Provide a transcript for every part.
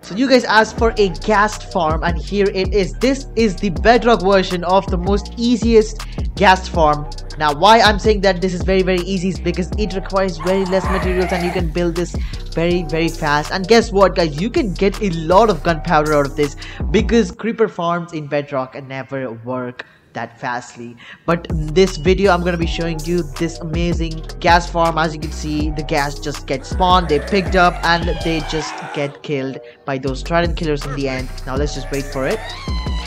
So you guys asked for a GHAST farm, and here it is. This is the Bedrock version of the most easiest GHAST farm. Now why I'm saying that this is very easy is because it requires very less materials and you can build this very fast. And guess what guys, you can get a lot of gunpowder out of this because creeper farms in Bedrock never work that fastly. But in this video I'm going to be showing you this amazing gas farm. As you can see, the gas just gets spawned, they picked up, and they just get killed by those Trident killers in the end. Now let's just wait for it.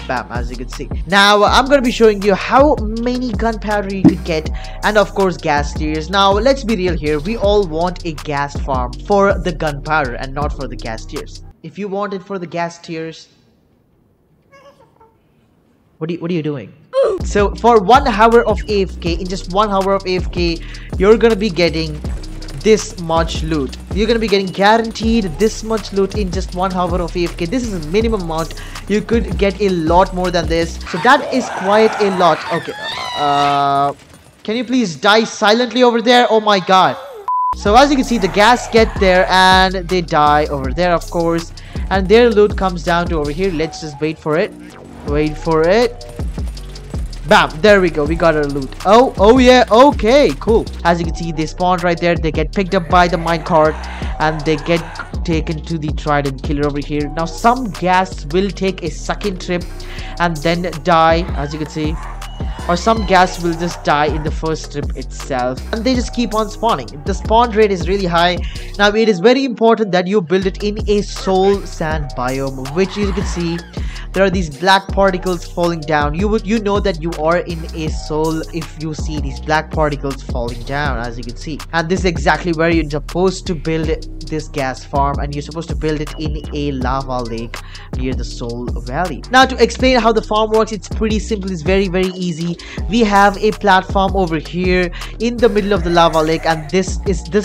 Bam, as you can see. Now I'm going to be showing you how many gunpowder you could get, and of course gas tiers. Now let's be real here, we all want a gas farm for the gunpowder and not for the gas tiers. If you want it for the gas tiers, what are you doing? So for 1 hour of AFK, in just 1 hour of AFK, you're gonna be getting this much loot. You're gonna be getting guaranteed this much loot in just 1 hour of AFK. This is a minimum amount. You could get a lot more than this. So that is quite a lot. Okay. Can you please die silently over there? Oh my god. So as you can see, the gas get there and they die over there, of course. And their loot comes down to over here. Let's just wait for it. Wait for it. Bam, there we go, we got our loot. Oh yeah, okay, cool. As you can see, they spawn right there, they get picked up by the minecart and they get taken to the Trident killer over here. Now some gas will take a second trip and then die, as you can see, or some gas will just die in the first trip itself, and they just keep on spawning. The spawn rate is really high. Now it is very important that you build it in a soul sand biome, which you can see there are these black particles falling down. You know that you are in a soul if you see these black particles falling down, as you can see. And this is exactly where you're supposed to build this gas farm, and you're supposed to build it in a lava lake near the soul valley. Now to explain how the farm works, it's pretty simple. It's very easy. We have a platform over here in the middle of the lava lake, and this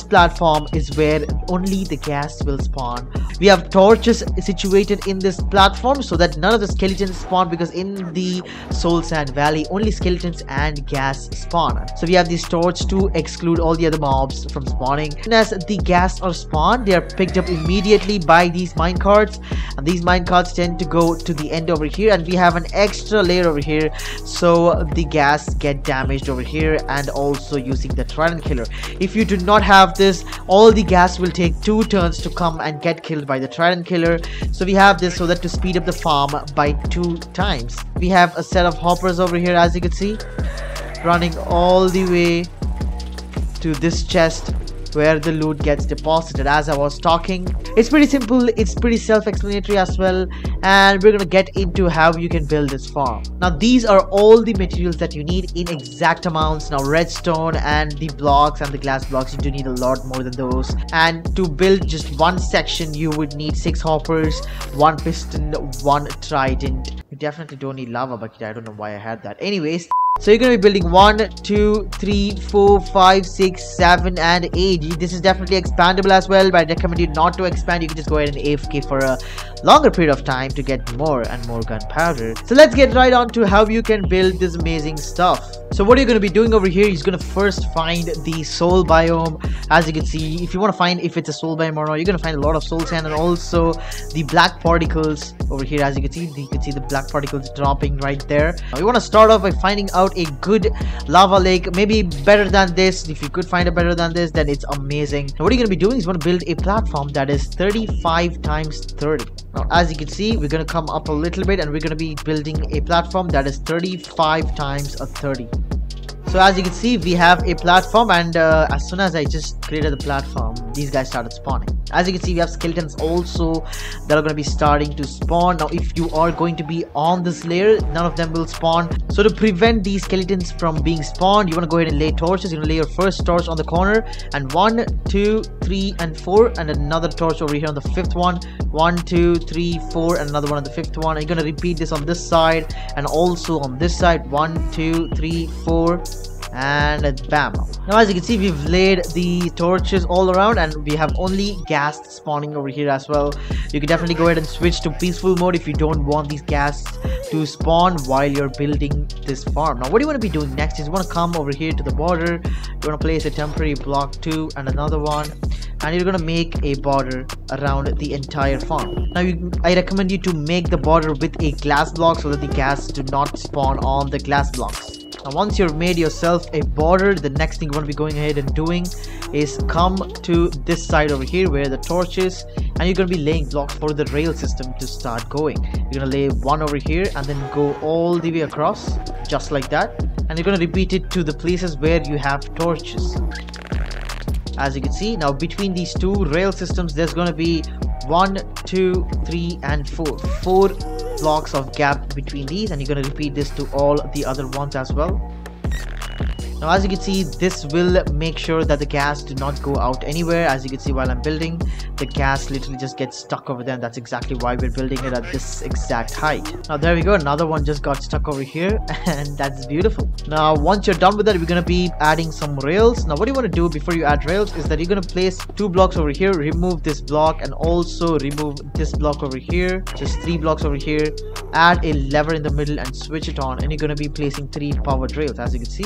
platform is where only the gas will spawn. We have torches situated in this platform so that none of the skeletons spawn, because in the soul sand valley only skeletons and gas spawn. So we have these torches to exclude all the other mobs from spawning. And as the gas are spawned, they are picked up immediately by these minecarts, and these minecarts tend to go to the end over here, and we have an extra layer over here so the gas get damaged over here, and also using the Trident killer. If you do not have this, all the gas will take 2 turns to come and get killed by the Trident killer. So we have this so that to speed up the farm by 2 times. We have a set of hoppers over here, as you can see, running all the way to this chest where the loot gets deposited. As I was talking, it's pretty simple, it's pretty self-explanatory as well, and we're gonna get into how you can build this farm. Now these are all the materials that you need in exact amounts. Now redstone and the blocks and the glass blocks, you do need a lot more than those, and to build just one section you would need 6 hoppers, 1 piston, 1 trident. You definitely don't need lava bucket. I don't know why I had that. Anyways, so you're going to be building 1, 2, 3, 4, 5, 6, 7, and 8. This is definitely expandable as well, but I recommend you not to expand. You can just go ahead and AFK for a longer period of time to get more and more gunpowder. So let's get right on to how you can build this amazing stuff. So what you're going to be doing over here is going to first find the soul biome. As you can see, if you want to find if it's a soul biome or not, you're going to find a lot of soul sand and also the black particles over here. As you can see the black particles dropping right there. Now you want to start off by finding out a good lava lake, maybe better than this. If you could find a better than this, then it's amazing. Now what you're going to be doing is going to build a platform that is 35 times 30. Now as you can see, we're going to come up a little bit and we're going to be building a platform that is 35 times 30. So as you can see, we have a platform, and as soon as I just created the platform, these guys started spawning. As you can see, we have skeletons also that are going to be starting to spawn. Now if you are going to be on this layer, none of them will spawn. So to prevent these skeletons from being spawned, you want to go ahead and lay torches. You're going to lay your first torch on the corner, and 1, 2, 3, and 4, and another torch over here on the 5th one. 1, 2, 3, 4, and another one on the 5th one. And you're going to repeat this on this side and also on this side. 1, 2, 3, 4. and bam. Now as you can see, we've laid the torches all around and we have only ghasts spawning over here as well. You can definitely go ahead and switch to peaceful mode if you don't want these ghasts to spawn while you're building this farm. Now what you want to be doing next is you want to come over here to the border. You want to place a temporary block 2 and another one, and you're going to make a border around the entire farm. Now I recommend you to make the border with a glass block so that the ghasts do not spawn on the glass blocks. Now once you've made yourself a border, the next thing you want to be going ahead and doing is come to this side over here where the torch is, and you're going to be laying blocks for the rail system to start going. You're going to lay one over here and then go all the way across just like that, and you're going to repeat it to the places where you have torches. As you can see, now between these two rail systems there's going to be 1, 2, 3 and 4 blocks of gap between these, and you're going to repeat this to all the other ones as well. Now as you can see, this will make sure that the gas do not go out anywhere. As you can see, while I'm building, the gas literally just gets stuck over there, and that's exactly why we're building it at this exact height. Now there we go, another one just got stuck over here and that's beautiful. Now once you're done with that, we're going to be adding some rails. Now what you want to do before you add rails is that you're going to place 2 blocks over here, remove this block and also remove this block over here, just 3 blocks over here, add a lever in the middle and switch it on, and you're going to be placing 3 powered rails. As you can see,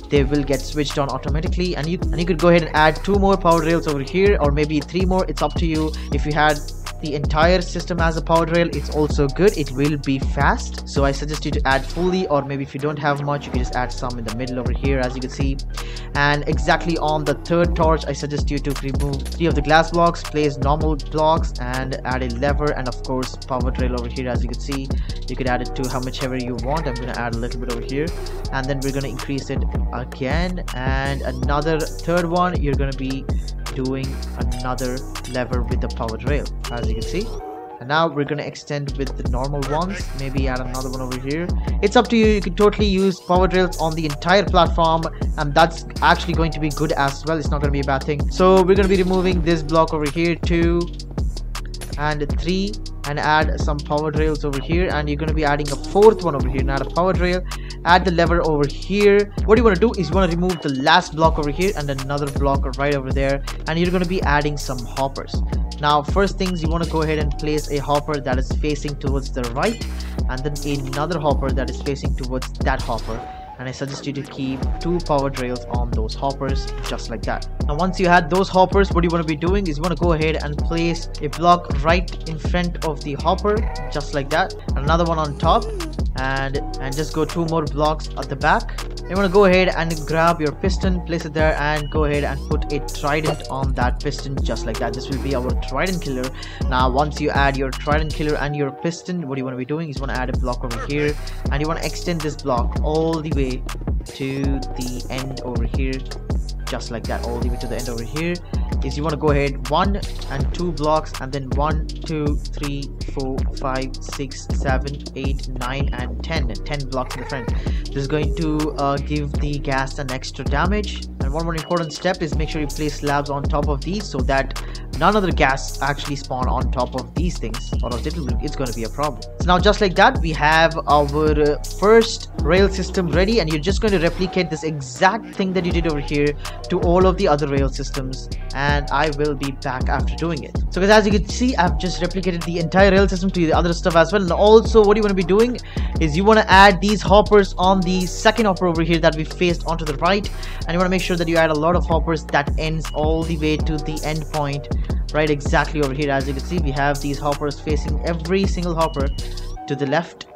they will get switched on automatically, and you could go ahead and add 2 more powered rails over here, or maybe 3 more. It's up to you. If you had the entire system as a powered rail, it's also good. It will be fast, so I suggest you to add fully, or maybe if you don't have much, you can just add some in the middle over here, as you can see. And exactly on the 3rd torch, I suggest you to remove 3 of the glass blocks, place normal blocks and add a lever, and of course powered rail over here. As you can see, you could add it to how much ever you want. I'm going to add a little bit over here, and then we're going to increase it again, and another 3rd one. You're going to be doing another lever with the powered rail, as you can see. And now we're going to extend with the normal ones, maybe add another one over here. It's up to you. You can totally use powered rails on the entire platform, and that's actually going to be good as well. It's not going to be a bad thing. So we're going to be removing this block over here, 2 and 3, and add some powered rails over here, and you're going to be adding a 4th one over here. Now add a powered rail, add the lever over here. What you want to do is you want to remove the last block over here and another block right over there, and you're going to be adding some hoppers. Now first things, you want to go ahead and place a hopper that is facing towards the right, and then another hopper that is facing towards that hopper, and I suggest you to keep 2 powered rails on those hoppers just like that. Now once you had those hoppers, what you want to be doing is you want to go ahead and place a block right in front of the hopper just like that, and another one on top, and just go 2 more blocks at the back. You want to go ahead and grab your piston, place it there, and go ahead and put a trident on that piston just like that. This will be our trident killer. Now once you add your trident killer and your piston, what you want to be doing is you want to add a block over here, and you want to extend this block all the way to the end over here just like that. All the way to the end over here is you want to go ahead 1 and 2 blocks, and then 1, 2, 3, 4, 5, 6, 7, 8, 9 and 10 blocks in the front. This is going to give the gas an extra damage. And one more important step is make sure you place slabs on top of these so that none other gas actually spawn on top of these things, or else it's going to be a problem. So now just like that, we have our first rail system ready, and you're just going to replicate this exact thing that you did over here to all of the other rail systems, and I will be back after doing it. So guys, as you can see, I've just replicated the entire rail system to the other stuff as well. And also what you want to be doing is you want to add these hoppers on the 2nd hopper over here that we faced onto the right, and you want to make sure that you add a lot of hoppers that ends all the way to the end point right exactly over here. As you can see, we have these hoppers facing every single hopper to the left.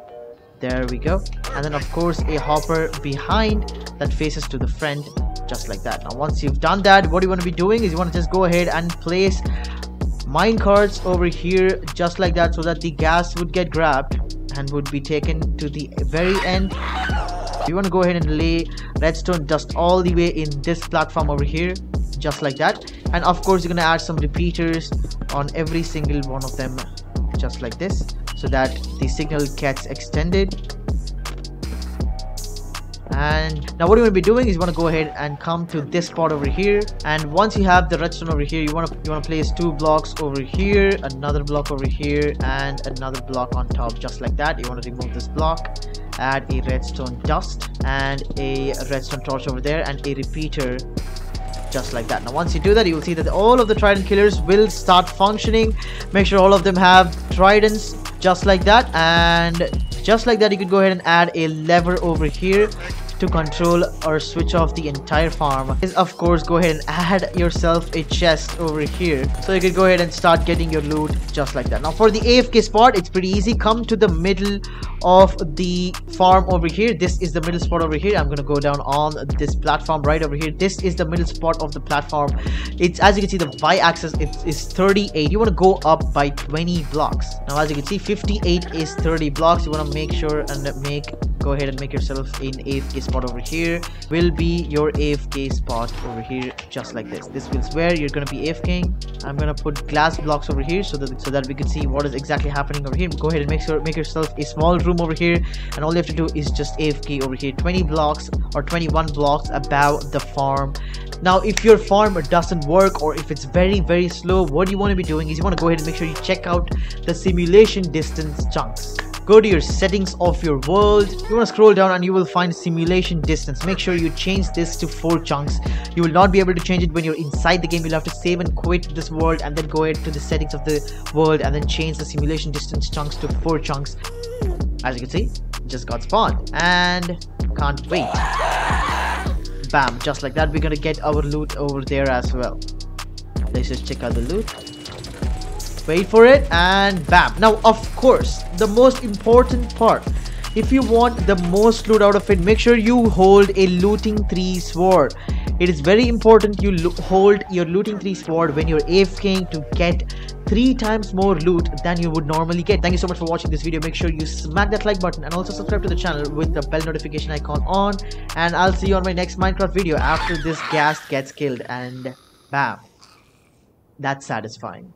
There we go. And then of course a hopper behind that faces to the front just like that. Now once you've done that, what you want to be doing is you want to just go ahead and place mine carts over here just like that, so that the gas would get grabbed and would be taken to the very end. You want to go ahead and lay redstone dust all the way in this platform over here just like that, and of course you're going to add some repeaters on every single one of them just like this, so that the signal gets extended. And now what you want to be doing is you want to go ahead and come to this spot over here, and once you have the redstone over here, you want to place 2 blocks over here, another block over here, and another block on top just like that. You want to remove this block, add a redstone dust and a redstone torch over there and a repeater, just like that. Now once you do that, you will see that all of the trident killers will start functioning. Make sure all of them have tridents, just like that. And just like that, you can go ahead and add a lever over here to control or switch off the entire farm. Is of course, go ahead and add yourself a chest over here, so you can go ahead and start getting your loot, just like that. Now for the AFK spot, it's pretty easy. Come to the middle of the farm over here. This is the middle spot over here. I'm gonna go down on this platform right over here. This is the middle spot of the platform. It's, as you can see, the y-axis is 38. You want to go up by 20 blocks. Now as you can see, 58 is 30 blocks. You want to make sure and go ahead and make yourself an AFK spot over here. Will be your AFK spot over here, just like this. This is where you're gonna be AFKing. I'm gonna put glass blocks over here so that we can see what is exactly happening over here. Go ahead and make yourself a small room over here, and all you have to do is just AFK over here, 20 blocks or 21 blocks above the farm. Now if your farm doesn't work, or if it's very slow, what you want to be doing is you want to go ahead and make sure you check out the simulation distance chunks. Go to your settings of your world. You want to scroll down and you will find simulation distance. Make sure you change this to 4 chunks. You will not be able to change it when you're inside the game. You'll have to save and quit this world and then go ahead to the settings of the world and then change the simulation distance chunks to 4 chunks. As you can see, just got spawned and can't wait. Bam, just like that, we're gonna get our loot over there as well. Let's just check out the loot. Wait for it, and bam. Now of course, the most important part, if you want the most loot out of it, make sure you hold a looting 3 sword. It is very important you hold your looting 3 sword when you're AFKing to get 3 times more loot than you would normally get. Thank you so much for watching this video. Make sure you smack that like button and also subscribe to the channel with the bell notification icon on, and I'll see you on my next Minecraft video after this GHAST gets killed. And bam, that's satisfying.